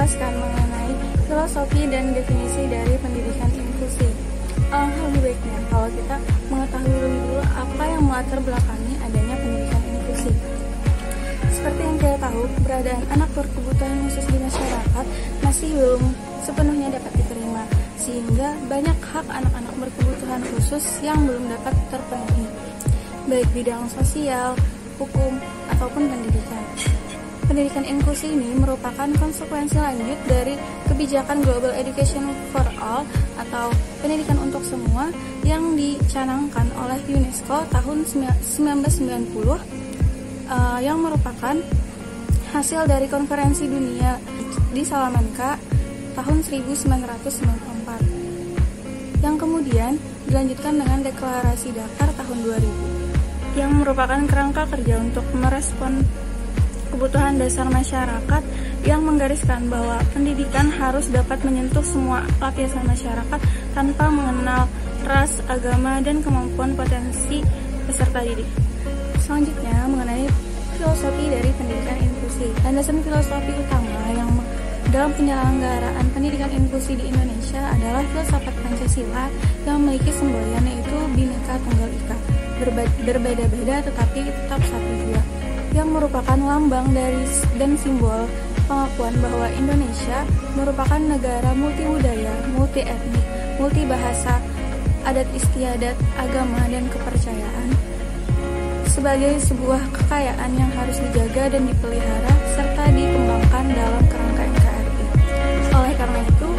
menjelaskan mengenai filosofi dan definisi dari pendidikan inklusi. Alangkah lebih baiknya kalau kita mengetahui lebih dulu apa yang melatar belakangi adanya pendidikan inklusi. Seperti yang kita tahu, keberadaan anak berkebutuhan khusus di masyarakat masih belum sepenuhnya dapat diterima, sehingga banyak hak anak-anak berkebutuhan khusus yang belum dapat terpenuhi, baik bidang sosial, hukum, ataupun pendidikan. Pendidikan inklusi ini merupakan konsekuensi lanjut dari kebijakan Global Education for All atau pendidikan untuk semua yang dicanangkan oleh UNESCO tahun 1990 yang merupakan hasil dari konferensi dunia di Salamanca tahun 1994 yang kemudian dilanjutkan dengan Deklarasi Dakar tahun 2000 yang merupakan kerangka kerja untuk merespon kebutuhan dasar masyarakat yang menggariskan bahwa pendidikan harus dapat menyentuh semua lapisan masyarakat tanpa mengenal ras, agama, dan kemampuan potensi peserta didik. Selanjutnya mengenai filosofi dari pendidikan inklusi. Landasan filosofi utama yang dalam penyelenggaraan pendidikan inklusi di Indonesia adalah filsafat Pancasila yang memiliki semboyan yaitu Bhinneka Tunggal Ika, berbeda-beda tetapi tetap satu jua, yang merupakan lambang dari dan simbol pengakuan bahwa Indonesia merupakan negara multibudaya, multietnik, multibahasa, adat istiadat, agama, dan kepercayaan sebagai sebuah kekayaan yang harus dijaga dan dipelihara serta dikembangkan dalam kerangka NKRI. Oleh karena itu,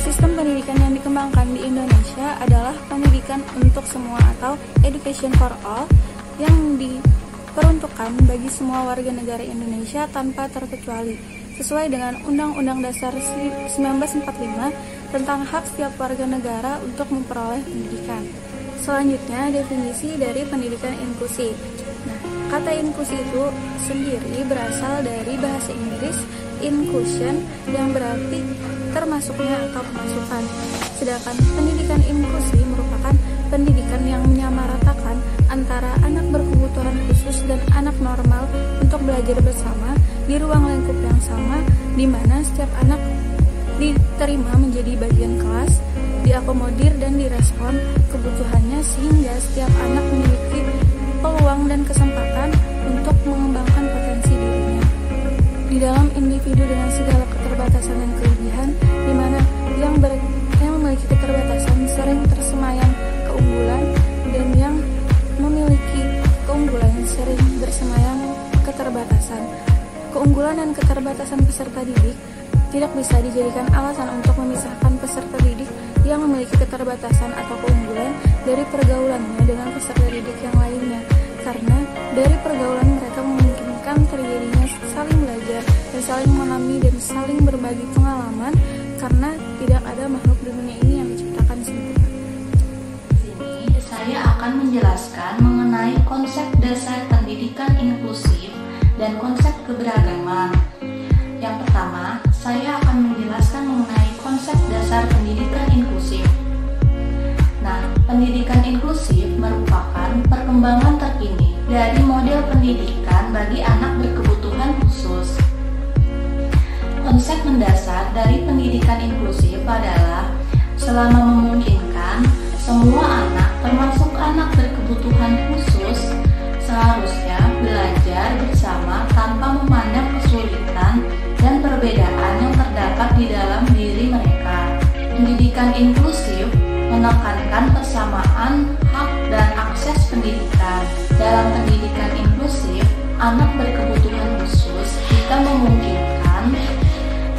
sistem pendidikan yang dikembangkan di Indonesia adalah pendidikan untuk semua atau education for all yang diperuntukkan bagi semua warga negara Indonesia tanpa terkecuali, sesuai dengan Undang-Undang Dasar 1945 tentang hak setiap warga negara untuk memperoleh pendidikan. Selanjutnya, definisi dari pendidikan inklusi. Nah, kata inklusi itu sendiri berasal dari bahasa Inggris inclusion yang berarti termasuknya atau pemasukan. Sedangkan pendidikan inklusi merupakan pendidikan yang menyamaratakan antara anak berkebutuhan khusus dan anak normal untuk belajar bersama di ruang lingkup yang sama, di mana setiap anak diterima menjadi bagian kelas, diakomodir dan direspon kebutuhannya sehingga setiap anak memiliki peluang dan kesempatan untuk mengembangkan potensi dirinya. Di dalam individu dengan segala keterbatasan dan kelebihan, di mana yang memiliki keterbatasan sering tersemayam keunggulan dan yang memiliki keunggulan sering bersemayam keterbatasan. Keunggulan dan keterbatasan peserta didik tidak bisa dijadikan alasan untuk memisahkan peserta didik yang memiliki keterbatasan atau keunggulan dari pergaulannya dengan peserta didik yang lainnya, karena dari pergaulan mereka memungkinkan terjadinya saling belajar dan saling memahami dan saling berbagi pengalaman, karena tidak ada makhluk di dunia ini yang diciptakan sempurna. Di sini saya akan menjelaskan mengenai konsep dasar pendidikan inklusif dan konsep keberagaman. Yang pertama, saya akan menjelaskan mengenai konsep dasar pendidikan inklusif. Nah, pendidikan inklusif merupakan perkembangan terkini dari model pendidikan bagi anak berkebutuhan khusus. Konsep mendasar dari pendidikan inklusif adalah selama memungkinkan, semua anak, termasuk anak berkebutuhan khusus, seharusnya belajar bersama tanpa memandang kesulitan dan perbedaan yang terdapat di dalam diri mereka. Pendidikan inklusif menekankan persamaan hak dan akses pendidikan. Dalam pendidikan inklusif, anak berkebutuhan khusus jika memungkinkan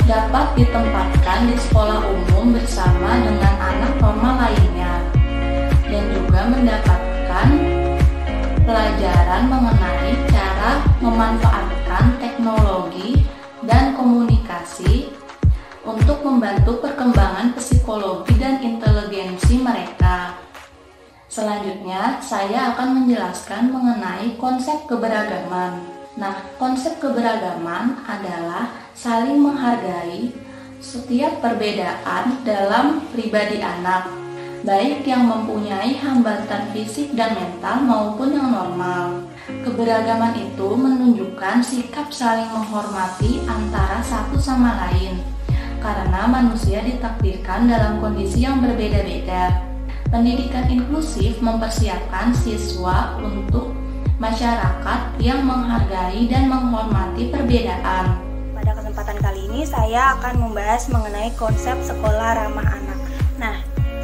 dapat ditempatkan di sekolah umum bersama dengan anak normal lainnya dan juga mendapatkan pelajaran mengenai cara memanfaatkan teknologi dan komunikasi untuk membantu perkembangan psikologi dan inteligensi mereka. Selanjutnya, saya akan menjelaskan mengenai konsep keberagaman. Nah, konsep keberagaman adalah saling menghargai setiap perbedaan dalam pribadi anak, baik yang mempunyai hambatan fisik dan mental maupun yang normal. Keberagaman itu menunjukkan sikap saling menghormati antara satu sama lain, karena manusia ditakdirkan dalam kondisi yang berbeda-beda. Pendidikan inklusif mempersiapkan siswa untuk masyarakat yang menghargai dan menghormati perbedaan. Pada kesempatan kali ini saya akan membahas mengenai konsep sekolah ramah anak. Nah,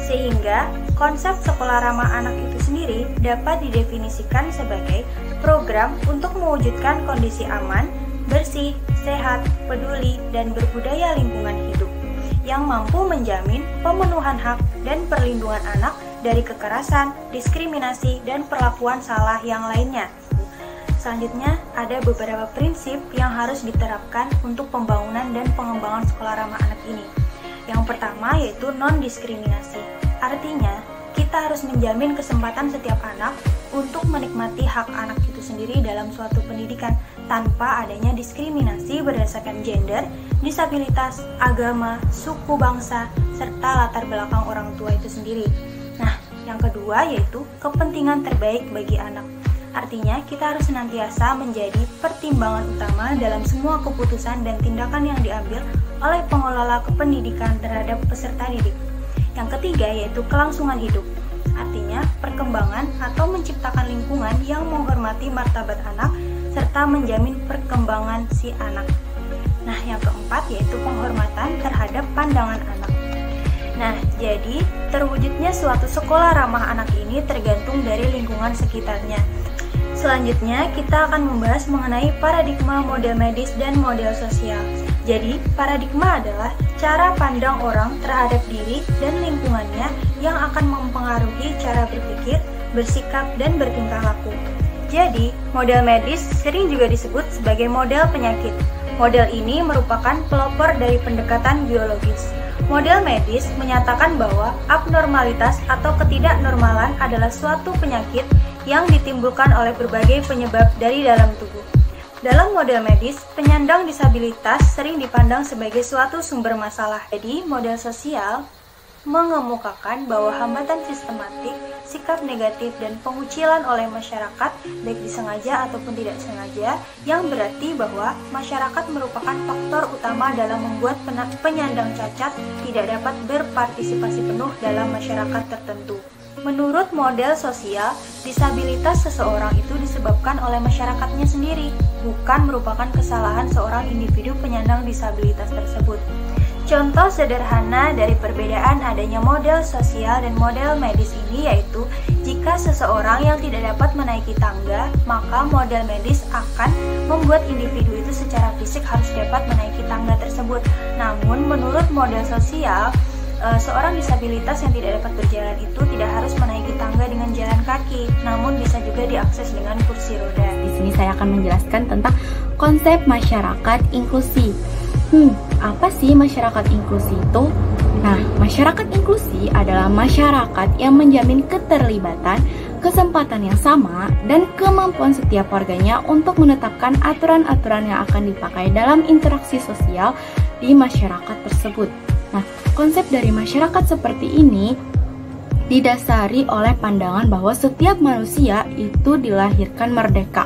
sehingga konsep sekolah ramah anak itu sendiri dapat didefinisikan sebagai program untuk mewujudkan kondisi aman, bersih, sehat, peduli, dan berbudaya lingkungan hidup yang mampu menjamin pemenuhan hak dan perlindungan anak dari kekerasan, diskriminasi, dan perlakuan salah yang lainnya. Selanjutnya, ada beberapa prinsip yang harus diterapkan untuk pembangunan dan pengembangan sekolah ramah anak ini. Yang pertama yaitu non-diskriminasi. Artinya, kita harus menjamin kesempatan setiap anak untuk menikmati hak anak itu sendiri dalam suatu pendidikan tanpa adanya diskriminasi berdasarkan gender, disabilitas, agama, suku bangsa, serta latar belakang orang tua itu sendiri. Nah, yang kedua yaitu kepentingan terbaik bagi anak. Artinya, kita harus senantiasa menjadi pertimbangan utama dalam semua keputusan dan tindakan yang diambil oleh pengelola kependidikan terhadap peserta didik. Yang ketiga yaitu kelangsungan hidup. Artinya, perkembangan atau menciptakan lingkungan yang menghormati martabat anak serta menjamin perkembangan si anak. Nah, yang keempat yaitu penghormatan terhadap pandangan anak. Nah, jadi terwujudnya suatu sekolah ramah anak ini tergantung dari lingkungan sekitarnya. Selanjutnya, kita akan membahas mengenai paradigma model medis dan model sosial. Jadi, paradigma adalah cara pandang orang terhadap diri dan lingkungannya yang akan mempengaruhi cara berpikir, bersikap, dan bertingkah laku. Jadi, model medis sering juga disebut sebagai model penyakit. Model ini merupakan pelopor dari pendekatan biologis. Model medis menyatakan bahwa abnormalitas atau ketidaknormalan adalah suatu penyakit yang ditimbulkan oleh berbagai penyebab dari dalam tubuh. Dalam model medis, penyandang disabilitas sering dipandang sebagai suatu sumber masalah. Jadi, model sosial mengemukakan bahwa hambatan sistematik, sikap negatif, dan pengucilan oleh masyarakat, baik disengaja ataupun tidak sengaja, yang berarti bahwa masyarakat merupakan faktor utama dalam membuat penyandang cacat tidak dapat berpartisipasi penuh dalam masyarakat tertentu. Menurut model sosial, disabilitas seseorang itu disebabkan oleh masyarakatnya sendiri, bukan merupakan kesalahan seorang individu penyandang disabilitas tersebut. Contoh sederhana dari perbedaan adanya model sosial dan model medis ini yaitu jika seseorang yang tidak dapat menaiki tangga, maka model medis akan membuat individu itu secara fisik harus dapat menaiki tangga tersebut. Namun menurut model sosial, seorang disabilitas yang tidak dapat berjalan itu tidak harus menaiki tangga dengan jalan kaki, namun bisa juga diakses dengan kursi roda. Di sini saya akan menjelaskan tentang konsep masyarakat inklusi. Apa sih masyarakat inklusi itu? Nah, masyarakat inklusi adalah masyarakat yang menjamin keterlibatan, kesempatan yang sama, dan kemampuan setiap warganya untuk menetapkan aturan-aturan yang akan dipakai dalam interaksi sosial di masyarakat tersebut. Nah, konsep dari masyarakat seperti ini didasari oleh pandangan bahwa setiap manusia itu dilahirkan merdeka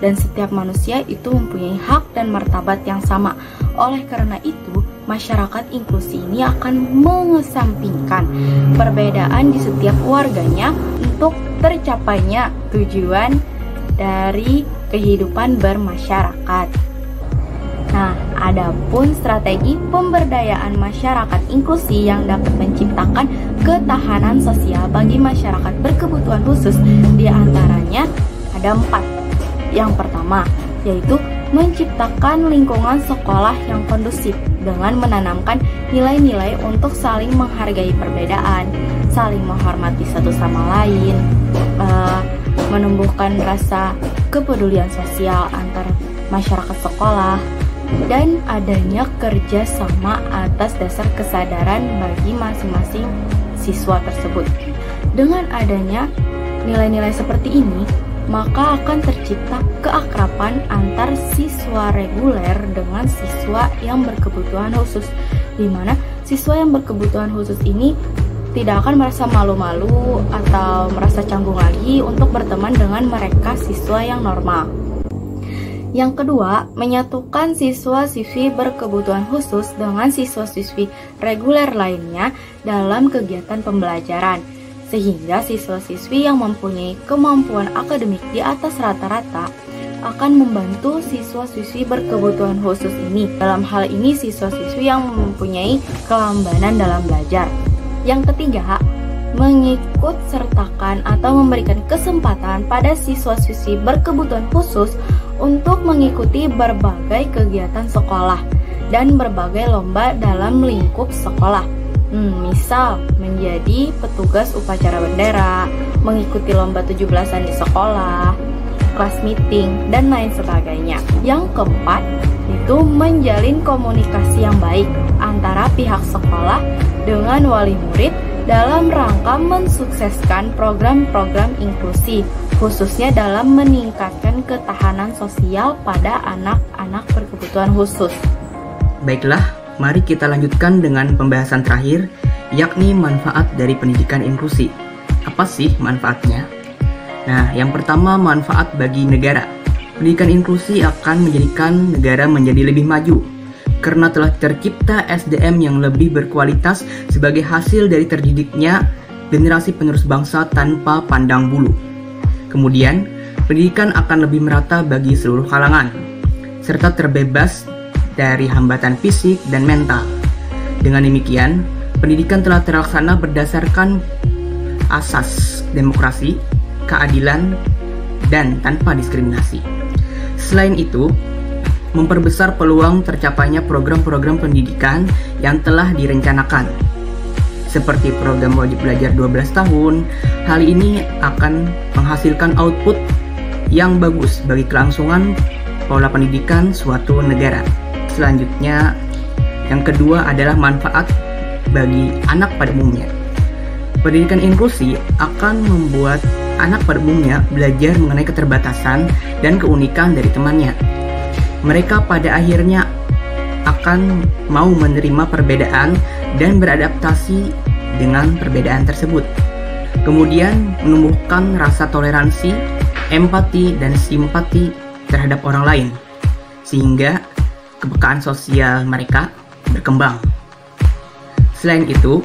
dan setiap manusia itu mempunyai hak dan martabat yang sama. Oleh karena itu, masyarakat inklusi ini akan mengesampingkan perbedaan di setiap warganya untuk tercapainya tujuan dari kehidupan bermasyarakat. Nah, adapun strategi pemberdayaan masyarakat inklusi yang dapat menciptakan ketahanan sosial bagi masyarakat berkebutuhan khusus diantaranya ada 4. Yang pertama, yaitu menciptakan lingkungan sekolah yang kondusif dengan menanamkan nilai-nilai untuk saling menghargai perbedaan, saling menghormati satu sama lain, menumbuhkan rasa kepedulian sosial antar masyarakat sekolah, dan adanya kerjasama atas dasar kesadaran bagi masing-masing siswa tersebut. Dengan adanya nilai-nilai seperti ini, maka akan tercipta keakraban antar siswa reguler dengan siswa yang berkebutuhan khusus, di mana siswa yang berkebutuhan khusus ini tidak akan merasa malu-malu atau merasa canggung lagi untuk berteman dengan mereka siswa yang normal. Yang kedua, menyatukan siswa-siswi berkebutuhan khusus dengan siswa-siswi reguler lainnya dalam kegiatan pembelajaran, sehingga siswa-siswi yang mempunyai kemampuan akademik di atas rata-rata akan membantu siswa-siswi berkebutuhan khusus ini. Dalam hal ini, siswa-siswi yang mempunyai kelambanan dalam belajar. Yang ketiga, mengikut sertakan atau memberikan kesempatan pada siswa-siswi berkebutuhan khusus untuk mengikuti berbagai kegiatan sekolah dan berbagai lomba dalam lingkup sekolah. Misal, menjadi petugas upacara bendera, mengikuti lomba 17-an di sekolah, kelas meeting, dan lain sebagainya. Yang keempat, itu menjalin komunikasi yang baik antara pihak sekolah dengan wali murid dalam rangka mensukseskan program-program inklusi, khususnya dalam meningkatkan ketahanan sosial pada anak-anak berkebutuhan khusus. Baiklah, mari kita lanjutkan dengan pembahasan terakhir, yakni manfaat dari pendidikan inklusi. Apa sih manfaatnya? Nah, yang pertama, manfaat bagi negara. Pendidikan inklusi akan menjadikan negara menjadi lebih maju karena telah tercipta SDM yang lebih berkualitas sebagai hasil dari terdidiknya generasi penerus bangsa tanpa pandang bulu. Kemudian, pendidikan akan lebih merata bagi seluruh kalangan, serta terbebas dari hambatan fisik dan mental. Dengan demikian, pendidikan telah terlaksana berdasarkan asas demokrasi, keadilan, dan tanpa diskriminasi. Selain itu, memperbesar peluang tercapainya program-program pendidikan yang telah direncanakan, seperti program wajib belajar 12 tahun. Hal ini akan menghasilkan output yang bagus bagi kelangsungan pola pendidikan suatu negara. Selanjutnya, yang kedua adalah manfaat bagi anak pada umumnya. Pendidikan inklusi akan membuat anak pada umumnya belajar mengenai keterbatasan dan keunikan dari temannya. Mereka pada akhirnya akan mau menerima perbedaan dan beradaptasi dengan perbedaan tersebut. Kemudian menumbuhkan rasa toleransi, empati, dan simpati terhadap orang lain, sehingga kepekaan sosial mereka berkembang. Selain itu,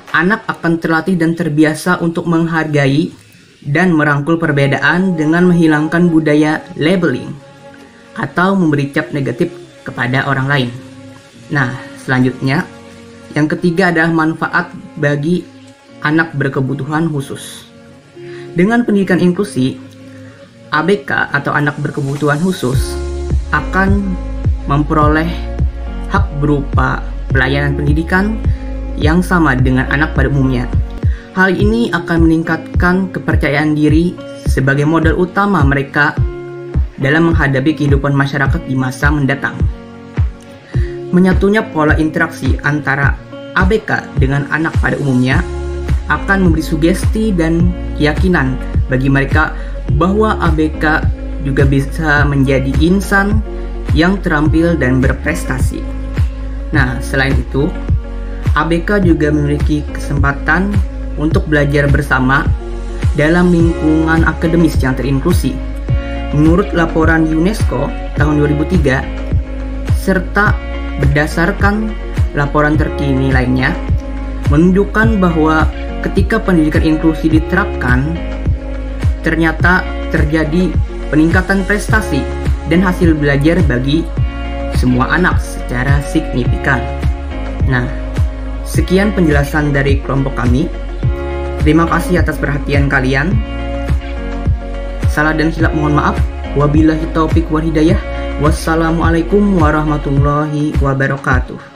anak akan terlatih dan terbiasa untuk menghargai dan merangkul perbedaan dengan menghilangkan budaya labeling atau memberi cap negatif kepada orang lain. Nah, selanjutnya, yang ketiga adalah manfaat bagi anak berkebutuhan khusus. Dengan pendidikan inklusi, ABK atau anak berkebutuhan khusus akan memperoleh hak berupa pelayanan pendidikan yang sama dengan anak pada umumnya. Hal ini akan meningkatkan kepercayaan diri sebagai modal utama mereka dalam menghadapi kehidupan masyarakat di masa mendatang. Menyatunya pola interaksi antara ABK dengan anak pada umumnya akan memberi sugesti dan keyakinan bagi mereka bahwa ABK juga bisa menjadi insan yang terampil dan berprestasi. Nah, selain itu, ABK juga memiliki kesempatan untuk belajar bersama dalam lingkungan akademis yang terinklusi. Menurut laporan UNESCO tahun 2003, serta berdasarkan laporan terkini lainnya, menunjukkan bahwa ketika pendidikan inklusi diterapkan, ternyata terjadi peningkatan prestasi dan hasil belajar bagi semua anak secara signifikan. Nah, sekian penjelasan dari kelompok kami. Terima kasih atas perhatian kalian. Salah dan silap mohon maaf. Wabillahi taufik wal hidayah. Wassalamualaikum warahmatullahi wabarakatuh.